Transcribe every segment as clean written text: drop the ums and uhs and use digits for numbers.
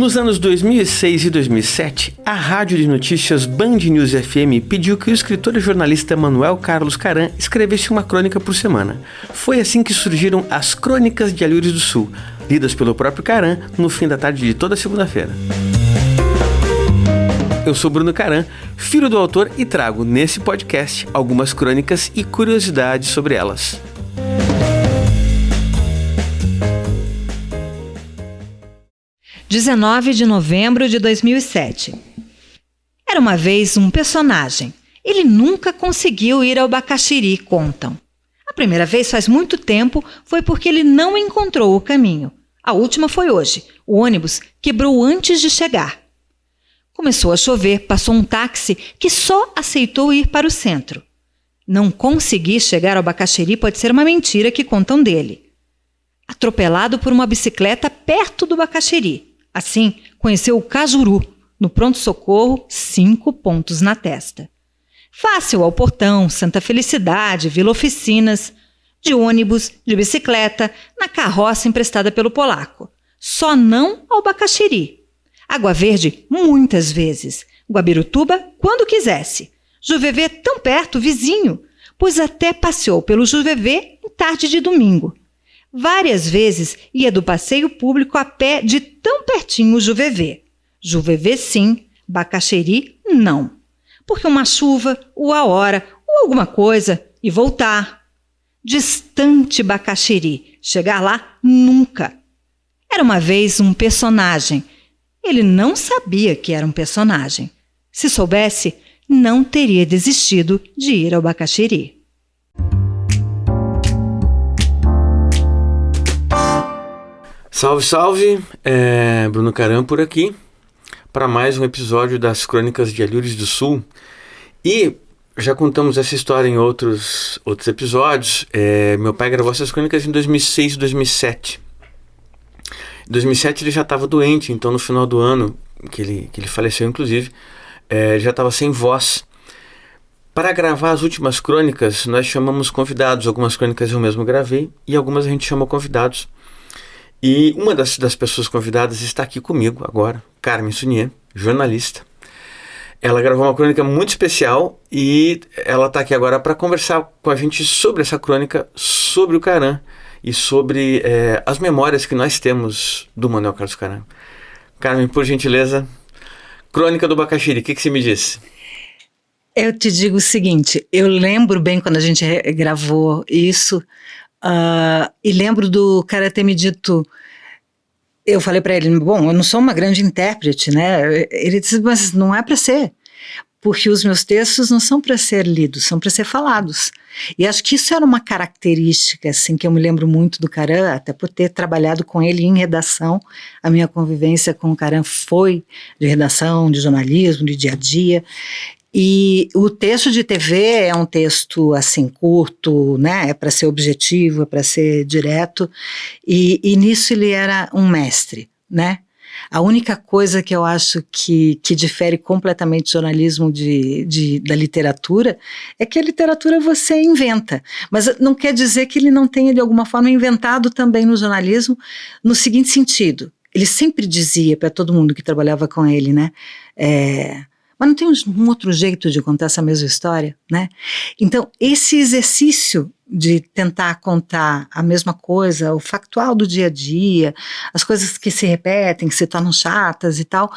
Nos anos 2006 e 2007, a rádio de notícias Band News FM pediu que o escritor e jornalista Manuel Carlos Caram escrevesse uma crônica por semana. Foi assim que surgiram as Crônicas de Alhures do Sul, lidas pelo próprio Caram no fim da tarde de toda segunda-feira. Eu sou Bruno Caram, filho do autor, e trago nesse podcast algumas crônicas e curiosidades sobre elas. – 19 de novembro de 2007. Era uma vez um personagem. Ele nunca conseguiu ir ao Bacaxiri, contam. A primeira vez faz muito tempo foi porque ele não encontrou o caminho. A última foi hoje. O ônibus quebrou antes de chegar. Começou a chover, passou um táxi que só aceitou ir para o centro. Não conseguir chegar ao Bacaxiri pode ser uma mentira que contam dele. Atropelado por uma bicicleta perto do Bacaxiri. Assim, conheceu o Cajuru, no pronto-socorro, 5 pontos na testa. Fácil ao Portão, Santa Felicidade, Vila Oficinas, de ônibus, de bicicleta, na carroça emprestada pelo polaco. Só não ao Bacaxiri. Água Verde, muitas vezes. Guabirutuba, quando quisesse. Juvevê, tão perto, vizinho, pois até passeou pelo Juvevê em tarde de domingo. Várias vezes ia do passeio público a pé de tão pertinho o Juvevê. Juvevê sim, Bacaxiri não. Porque uma chuva, ou a hora, ou alguma coisa, e voltar. Distante Bacaxiri, chegar lá nunca. Era uma vez um personagem. Ele não sabia que era um personagem. Se soubesse, não teria desistido de ir ao Bacaxiri. Salve, salve! Bruno Caram por aqui para mais um episódio das Crônicas de Alhures do Sul. E já contamos essa história em outros episódios. Meu pai gravou essas crônicas em 2006 e 2007. Em 2007 ele já estava doente, então no final do ano, que ele faleceu inclusive, já estava sem voz. Para gravar as últimas crônicas, nós chamamos convidados. Algumas crônicas eu mesmo gravei e algumas a gente chamou convidados. E uma das pessoas convidadas está aqui comigo agora, Carmen Sunier, jornalista. Ela gravou uma crônica muito especial e ela está aqui agora para conversar com a gente sobre essa crônica, sobre o Caram e sobre as memórias que nós temos do Manuel Carlos Caram. Carmen, por gentileza, Crônica do Bacaxiri, o que você me diz? Eu te digo o seguinte, eu lembro bem quando a gente gravou isso, e lembro do cara ter me dito, eu falei para ele, bom, eu não sou uma grande intérprete, né? Ele disse, mas não é para ser, porque os meus textos não são para ser lidos, são para ser falados. E acho que isso era uma característica, assim, que eu me lembro muito do Caram, até por ter trabalhado com ele em redação. A minha convivência com o Caram foi de redação, de jornalismo, de dia a dia. E o texto de TV é um texto assim curto, né? É para ser objetivo, é para ser direto, e nisso ele era um mestre, né? A única coisa que eu acho que difere completamente o jornalismo da literatura é que a literatura você inventa, mas não quer dizer que ele não tenha de alguma forma inventado também no jornalismo, no seguinte sentido, ele sempre dizia para todo mundo que trabalhava com ele, né? Mas não tem um outro jeito de contar essa mesma história, né? Então, esse exercício de tentar contar a mesma coisa, o factual do dia a dia, as coisas que se repetem, que se tornam chatas e tal,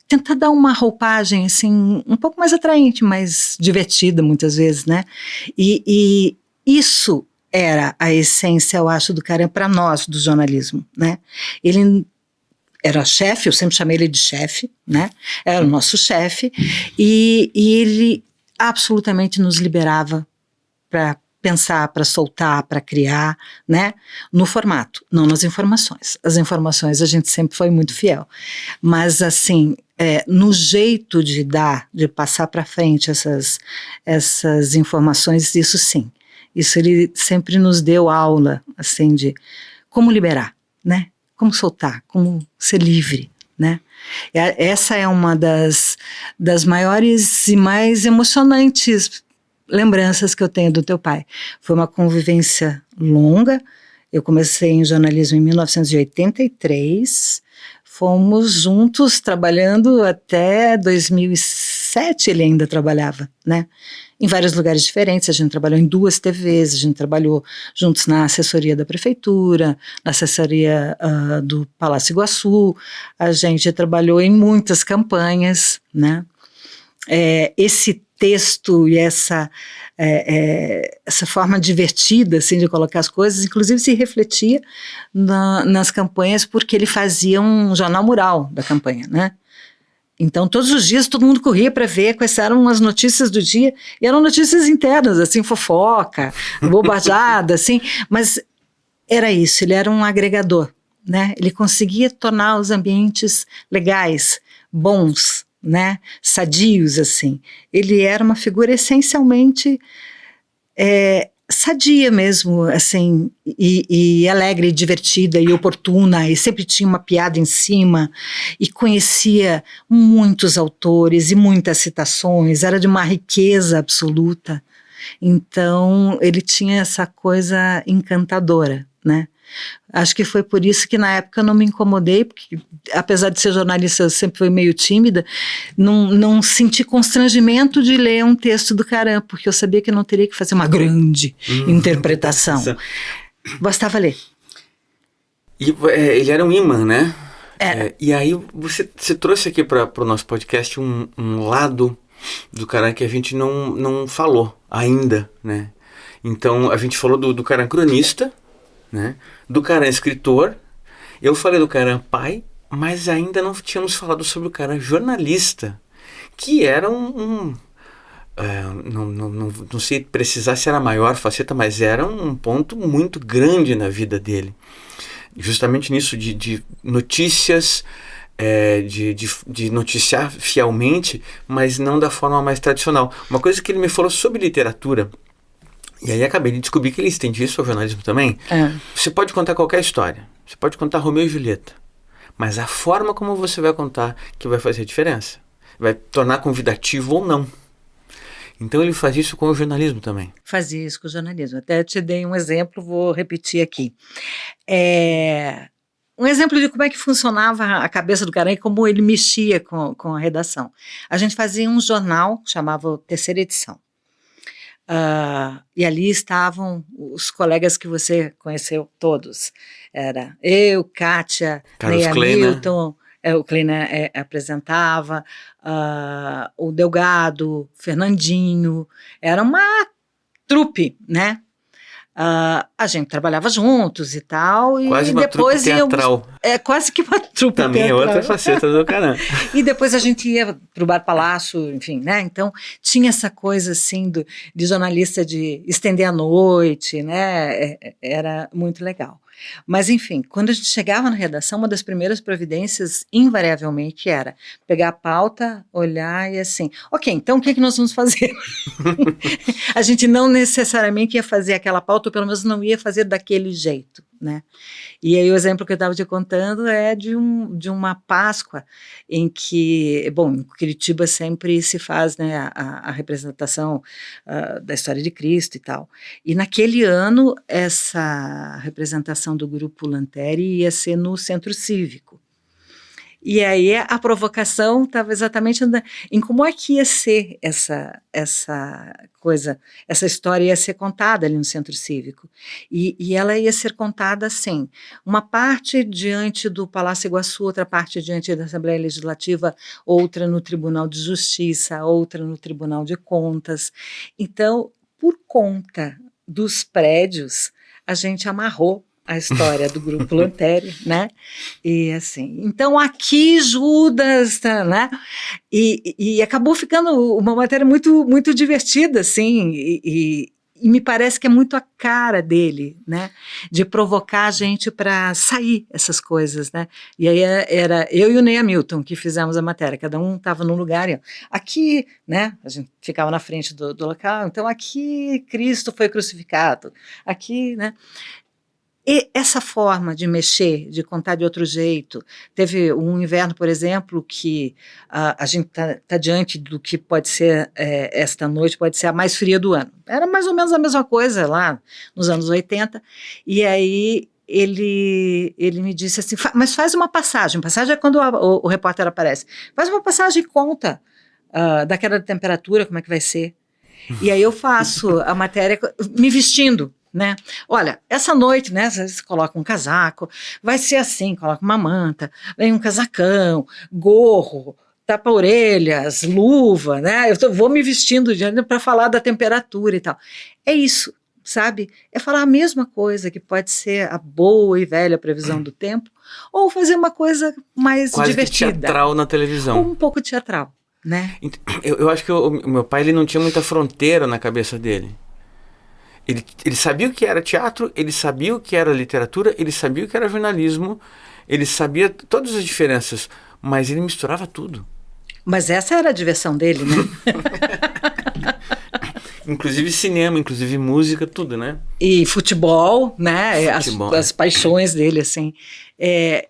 tentar dar uma roupagem, assim, um pouco mais atraente, mais divertida, muitas vezes, né? E isso era a essência, eu acho, do Caram para nós, do jornalismo, né? Ele era chefe, eu sempre chamei ele de chefe, né? Era o nosso chefe, e ele absolutamente nos liberava para pensar, para soltar, para criar, né? No formato, não nas informações. As informações a gente sempre foi muito fiel, mas assim, no jeito de dar, de passar para frente essas informações, isso sim. Isso ele sempre nos deu aula, assim, de como liberar, né? Como soltar, como ser livre, né? Essa é uma das maiores e mais emocionantes lembranças que eu tenho do teu pai. Foi uma convivência longa. Eu comecei em jornalismo em 1983, fomos juntos trabalhando até 2007, ele ainda trabalhava, né? Em vários lugares diferentes, a gente trabalhou em 2 TVs, a gente trabalhou juntos na assessoria da prefeitura, na assessoria do Palácio Iguaçu, a gente trabalhou em muitas campanhas, né? Esse texto e essa forma divertida assim, de colocar as coisas, inclusive se refletia nas campanhas, porque ele fazia um jornal mural da campanha, né? Então, todos os dias, todo mundo corria para ver quais eram as notícias do dia, e eram notícias internas, assim, fofoca, bobajada, assim, mas era isso, ele era um agregador, né? Ele conseguia tornar os ambientes legais, bons, né? Sadios, assim. Ele era uma figura essencialmente sadia mesmo, assim, e alegre, e divertida, e oportuna, e sempre tinha uma piada em cima, e conhecia muitos autores e muitas citações, era de uma riqueza absoluta. Então, ele tinha essa coisa encantadora, né? Acho que foi por isso que na época eu não me incomodei, porque apesar de ser jornalista eu sempre fui meio tímida, não senti constrangimento de ler um texto do Caram, porque eu sabia que eu não teria que fazer uma grande interpretação. Bastava ler. E ele era um imã, né? E aí você trouxe aqui para o nosso podcast um lado do Caram que a gente não falou ainda, né? Então a gente falou do Caram cronista, né? Do Caram escritor, eu falei do Caram pai, mas ainda não tínhamos falado sobre o Caram jornalista, que era não sei precisar se era a maior faceta, mas era um ponto muito grande na vida dele, justamente nisso de notícias, de noticiar fielmente, mas não da forma mais tradicional. Uma coisa que ele me falou sobre literatura, e aí acabei de descobrir que ele estende isso ao jornalismo também. Você pode contar qualquer história. Você pode contar Romeu e Julieta. Mas a forma como você vai contar que vai fazer a diferença. Vai tornar convidativo ou não. Então ele faz isso com o jornalismo também. Fazia isso com o jornalismo. Até te dei um exemplo, vou repetir aqui. Um exemplo de como é que funcionava a cabeça do Caram e como ele mexia com a redação. A gente fazia um jornal, chamava Terceira Edição. E ali estavam os colegas que você conheceu todos. Era eu, Kátia, Neia Milton, o Kleina apresentava, o Delgado, Fernandinho, era uma trupe, né? A gente trabalhava juntos e tal. Quase e uma depois trupe teatral. Quase que uma trupe também teatral. É outra faceta do Caram. E depois a gente ia para o Bar Palácio, enfim, né? Então tinha essa coisa assim de jornalista de estender a noite, né? Era muito legal. Mas, enfim, quando a gente chegava na redação, uma das primeiras providências, invariavelmente, era pegar a pauta, olhar e assim, ok, então o que nós vamos fazer? A gente não necessariamente ia fazer aquela pauta, ou pelo menos não ia fazer daquele jeito, né? E aí o exemplo que eu estava te contando é de uma Páscoa em que, bom, em Curitiba sempre se faz, né, a representação da história de Cristo e tal. E naquele ano essa representação do Grupo Lanteri ia ser no Centro Cívico. E aí a provocação estava exatamente em como é que ia ser essa coisa, essa história ia ser contada ali no Centro Cívico. E ela ia ser contada assim, uma parte diante do Palácio Iguaçu, outra parte diante da Assembleia Legislativa, outra no Tribunal de Justiça, outra no Tribunal de Contas. Então, por conta dos prédios, a gente amarrou a história do Grupo Lanteri, né? E assim, então aqui Judas, né? E acabou ficando uma matéria muito, muito divertida, assim, e me parece que é muito a cara dele, né? De provocar a gente para sair essas coisas, né? E aí era eu e o Neia Milton que fizemos a matéria, cada um estava num lugar, e aqui, né? A gente ficava na frente do local, então aqui Cristo foi crucificado, aqui, né? E essa forma de mexer, de contar de outro jeito, teve um inverno, por exemplo, que a gente está diante do que pode ser, esta noite pode ser a mais fria do ano. Era mais ou menos a mesma coisa lá nos anos 80, e aí ele me disse assim, mas faz uma passagem. Passagem é quando o repórter aparece. Faz uma passagem e conta daquela temperatura, como é que vai ser. E aí eu faço a matéria me vestindo, né? Olha, essa noite, né, você coloca um casaco, vai ser assim, coloca uma manta, vem um casacão, gorro, tapa-orelhas, luva, né? Vou me vestindo para falar da temperatura e tal. É isso, sabe? É falar a mesma coisa, que pode ser a boa e velha previsão do tempo, ou fazer uma coisa mais Quase divertida. que teatral na televisão. Ou um pouco teatral, né? Eu acho que o meu pai, ele não tinha muita fronteira na cabeça dele. Ele sabia o que era teatro, ele sabia o que era literatura, ele sabia o que era jornalismo, ele sabia todas as diferenças, mas ele misturava tudo. Mas essa era a diversão dele, né? Inclusive cinema, inclusive música, tudo, né? E futebol, né? Futebol, as paixões dele, assim.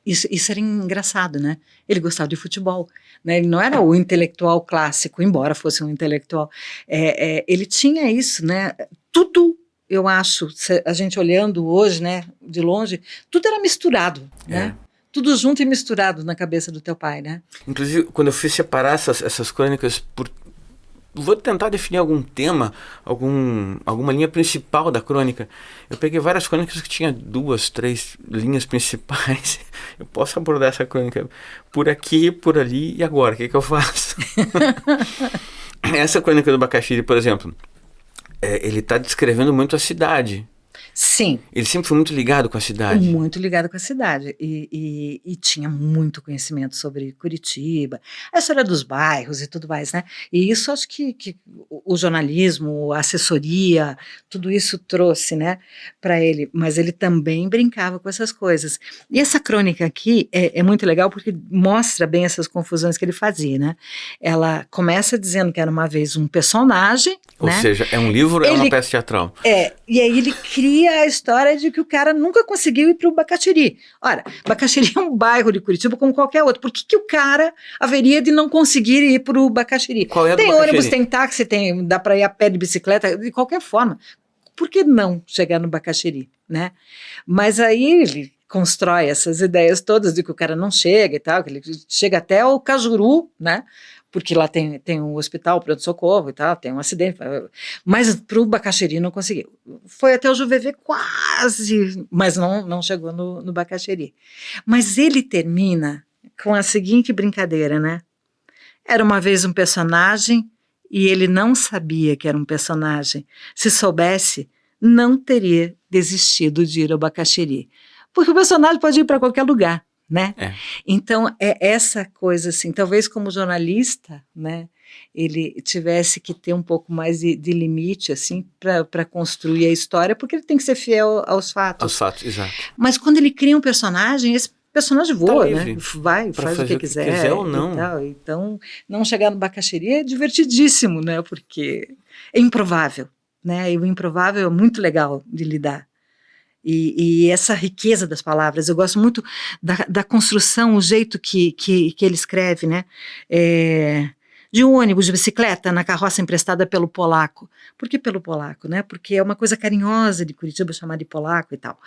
Isso era engraçado, né? Ele gostava de futebol, né? Ele não era o intelectual clássico, embora fosse um intelectual. Ele tinha isso, né? Tudo, eu acho, a gente olhando hoje, né, de longe, tudo era misturado, né? Tudo junto e misturado na cabeça do teu pai, né? Inclusive, quando eu fui separar essas crônicas vou tentar definir algum tema, alguma linha principal da crônica. Eu peguei várias crônicas que tinham 2, 3 linhas principais. Eu posso abordar essa crônica por aqui, por ali e agora. O que eu faço? Essa crônica do Bacaxiri, por exemplo, ele está descrevendo muito a cidade. Sim. Ele sempre foi muito ligado com a cidade. Muito ligado com a cidade. E tinha muito conhecimento sobre Curitiba, a história dos bairros e tudo mais, né? E isso acho que o jornalismo, a assessoria, tudo isso trouxe, né, para ele. Mas ele também brincava com essas coisas. E essa crônica aqui é muito legal porque mostra bem essas confusões que ele fazia, né? Ela começa dizendo que era uma vez um personagem, Ou seja, é um livro ou é uma peça teatral? E aí ele cria a história de que o cara nunca conseguiu ir para o Bacaxiri. Ora, Bacaxiri é um bairro de Curitiba como qualquer outro. Por que o cara haveria de não conseguir ir para o Bacaxiri? Qual é tem Bacaxiri? Ônibus, tem táxi, dá para ir a pé de bicicleta, de qualquer forma. Por que não chegar no Bacaxiri, né? Mas aí ele constrói essas ideias todas de que o cara não chega e tal, que ele chega até o Cajuru, né? Porque lá tem um hospital, pronto-socorro e tal, tem um acidente, mas para o Bacaxiri não conseguiu. Foi até o Juvevê quase, mas não chegou no Bacaxiri. Mas ele termina com a seguinte brincadeira, né? Era uma vez um personagem e ele não sabia que era um personagem. Se soubesse, não teria desistido de ir ao Bacaxiri. Porque o personagem pode ir para qualquer lugar, né? Então, é essa coisa assim, talvez como jornalista, né, ele tivesse que ter um pouco mais de limite, assim, para construir a história, porque ele tem que ser fiel aos fatos. Aos fatos, exato. Mas quando ele cria um personagem, esse personagem voa, tá né? Vai, faz o que quiser ou não. e tal. Então, não chegar no Bacaxiri é divertidíssimo, né? Porque é improvável, né? E o improvável é muito legal de lidar. E essa riqueza das palavras, eu gosto muito da construção, o jeito que ele escreve, né? De um ônibus, de bicicleta, na carroça emprestada pelo polaco. Por que pelo polaco, né? Porque é uma coisa carinhosa de Curitiba chamar de polaco e tal.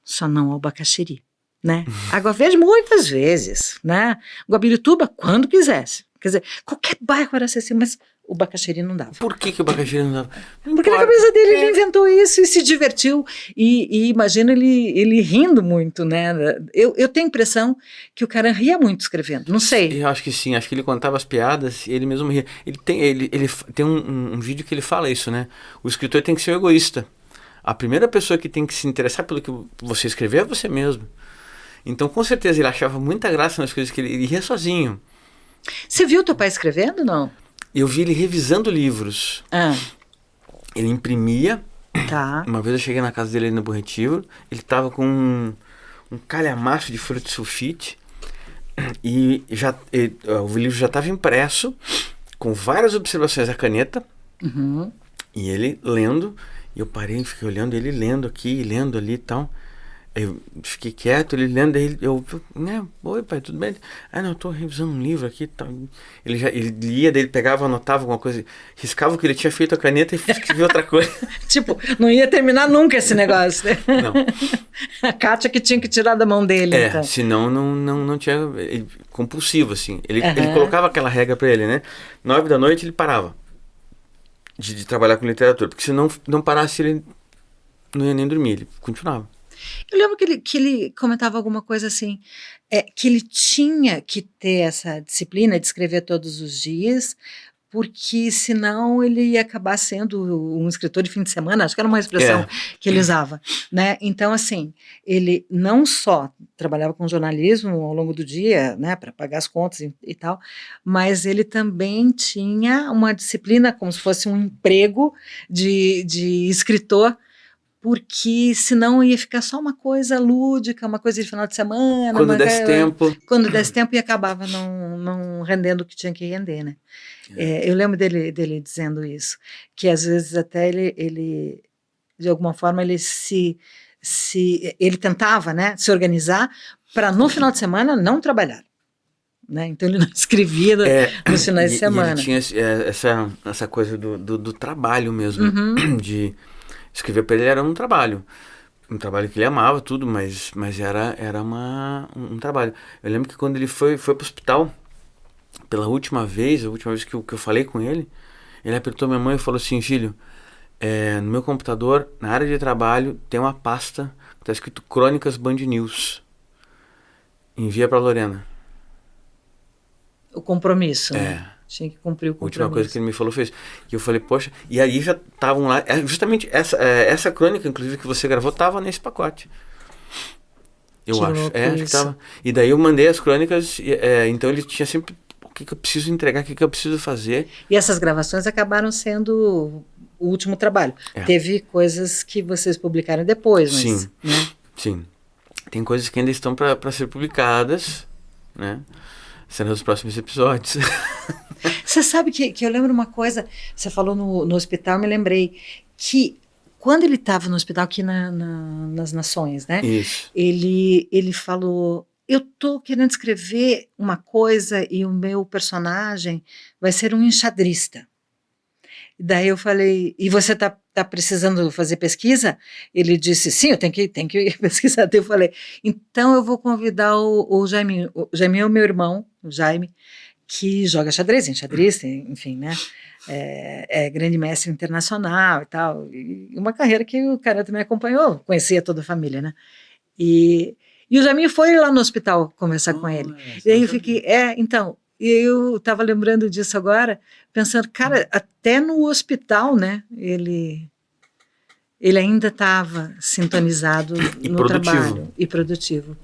Só não ao Bacaxiri, né? Água Verde muitas vezes, né? Guabirituba quando quisesse. Quer dizer, qualquer bairro era acessível, mas o Bacaxiri não dava. Por que o Bacaxiri não dava? Porque na cabeça dele ele inventou isso e se divertiu. E imagino ele rindo muito, né? Eu tenho a impressão que o cara ria muito escrevendo, não sei. Eu acho que sim, acho que ele contava as piadas e ele mesmo ria. Ele tem um vídeo que ele fala isso, né? O escritor tem que ser egoísta. A primeira pessoa que tem que se interessar pelo que você escreveu é você mesmo. Então, com certeza, ele achava muita graça nas coisas que ele ria sozinho. Você viu teu pai escrevendo, não? Eu vi ele revisando livros. Ele imprimia. Tá. Uma vez eu cheguei na casa dele ali no Bom Retiro. Ele estava com um calhamaço de folha de sulfite. E o livro já estava impresso, com várias observações à caneta. Uhum. E ele lendo. E eu parei e fiquei olhando ele lendo aqui, lendo ali e tal. Eu fiquei quieto, ele lendo, aí eu, né, oi pai, tudo bem? Ah, não, eu tô revisando um livro aqui, tá. Ele lia, daí ele pegava, anotava alguma coisa, riscava o que ele tinha feito a caneta e escrevia outra coisa. Tipo, não ia terminar nunca esse negócio, né? Não. A Kátia que tinha que tirar da mão dele, então. Senão não tinha, compulsivo, assim. Ele colocava aquela regra pra ele, né? 9 da noite ele parava de trabalhar com literatura, porque se não parasse ele não ia nem dormir, ele continuava. Eu lembro que ele comentava alguma coisa assim, que ele tinha que ter essa disciplina de escrever todos os dias, porque senão ele ia acabar sendo um escritor de fim de semana, acho que era uma expressão que ele usava, né? Então, assim, ele não só trabalhava com jornalismo ao longo do dia, né, para pagar as contas e tal, mas ele também tinha uma disciplina como se fosse um emprego de escritor, porque senão ia ficar só uma coisa lúdica, uma coisa de final de semana. Quando desse tempo. Quando desse tempo e acabava não rendendo o que tinha que render, né? Eu lembro dele dizendo isso, que às vezes até ele de alguma forma, ele tentava, né, se organizar para no final de semana não trabalhar. Né? Então ele não escrevia nos finais de semana. E ele tinha essa coisa do trabalho mesmo, de... Escrever para ele era um trabalho que ele amava tudo, mas era um trabalho. Eu lembro que quando ele foi para o hospital, a última vez que eu falei com ele apertou minha mão e falou assim: filho, no meu computador, na área de trabalho, tem uma pasta que está escrito Crônicas Band News. Envia para Lorena. O compromisso, né? Tinha que cumprir o compromisso. A última coisa que ele me falou foi isso. E eu falei, poxa, e aí já estavam lá, justamente essa crônica, inclusive, que você gravou, estava nesse pacote. Eu acho. Acho que estava. E daí eu mandei as crônicas, então ele tinha sempre, o que eu preciso entregar, o que eu preciso fazer. E essas gravações acabaram sendo o último trabalho. Teve coisas que vocês publicaram depois, mas... Sim, né? Sim. Tem coisas que ainda estão para ser publicadas, né? Serão os próximos episódios. Você sabe que eu lembro uma coisa, você falou no hospital, eu me lembrei que quando ele estava no hospital aqui nas Nações, né? Isso. Ele falou, eu tô querendo escrever uma coisa e o meu personagem vai ser um enxadrista. Daí eu falei, e você tá precisando fazer pesquisa? Ele disse, sim, eu tenho que pesquisar. Daí eu falei, então eu vou convidar o Jaime. O Jaime é o meu irmão, o Jaime, que joga xadrez, enfim, né? É grande mestre internacional e tal. E uma carreira que o cara também acompanhou, conhecia toda a família, né? E o Jaime foi lá no hospital conversar com ele. E aí eu fiquei, então... E eu estava lembrando disso agora, pensando, cara, até no hospital, né, ele ainda estava sintonizado no trabalho e produtivo.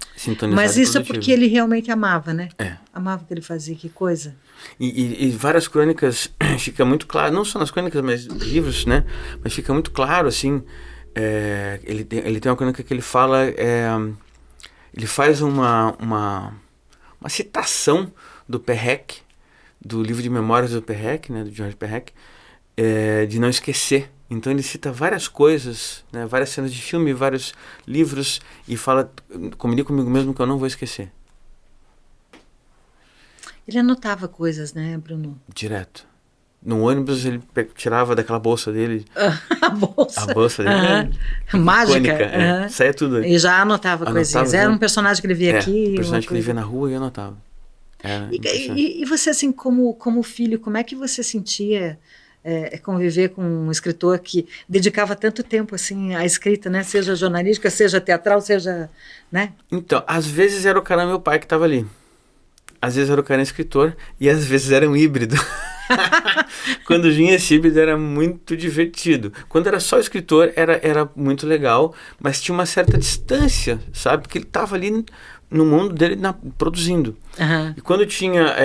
Mas isso é porque ele realmente amava, né? Amava o que ele fazia, que coisa. E várias crônicas, fica muito claro, não só nas crônicas, mas livros, né? Mas fica muito claro, assim, ele tem uma crônica que ele fala, ele faz uma citação do Perec, do livro de memórias do Perec, né, do George Perec, de não esquecer. Então ele cita várias coisas, né, várias cenas de filme, vários livros, e fala, comunico comigo mesmo que eu não vou esquecer. Ele anotava coisas, né, Bruno? Direto. No ônibus ele tirava daquela bolsa dele. A bolsa dele. Mágica. Icônica, saía tudo. E já anotava coisinhas. Era um personagem que ele via aqui. Um personagem que ele via na rua e eu anotava. E você, assim, como filho, como é que você sentia conviver com um escritor que dedicava tanto tempo, assim, à escrita, né? Seja jornalística, seja teatral, seja, né? Então, às vezes era o cara meu pai que estava ali. Às vezes era o cara escritor e às vezes era um híbrido. Quando vinha esse híbrido era muito divertido. Quando era só escritor era muito legal, mas tinha uma certa distância, sabe? Porque ele estava ali no mundo dele produzindo. E quando tinha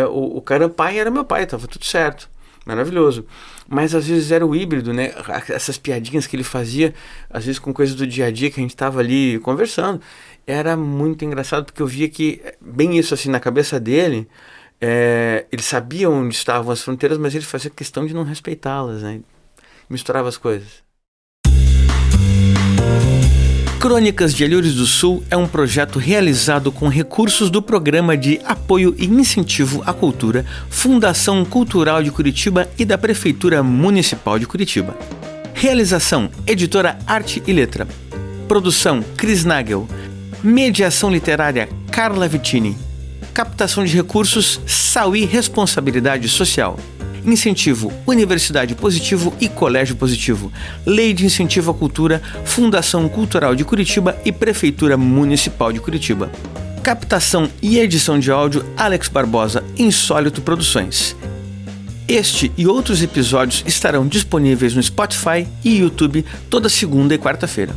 o cara pai, era meu pai, estava tudo certo. Maravilhoso. Mas às vezes era o híbrido, né? Essas piadinhas que ele fazia, às vezes com coisas do dia a dia que a gente estava ali conversando. Era muito engraçado, porque eu via que, bem isso assim, na cabeça dele, ele sabia onde estavam as fronteiras, mas ele fazia questão de não respeitá-las, né? Misturava as coisas. Crônicas de Alhures do Sul é um projeto realizado com recursos do Programa de Apoio e Incentivo à Cultura, Fundação Cultural de Curitiba e da Prefeitura Municipal de Curitiba. Realização: Editora Arte e Letra. Produção: Cris Nagel. Mediação literária: Carla Vittini. Captação de recursos: Sauí Responsabilidade Social. Incentivo: Universidade Positivo e Colégio Positivo. Lei de Incentivo à Cultura, Fundação Cultural de Curitiba e Prefeitura Municipal de Curitiba. Captação e edição de áudio: Alex Barbosa, Insólito Produções. Este e outros episódios estarão disponíveis no Spotify e YouTube toda segunda e quarta-feira.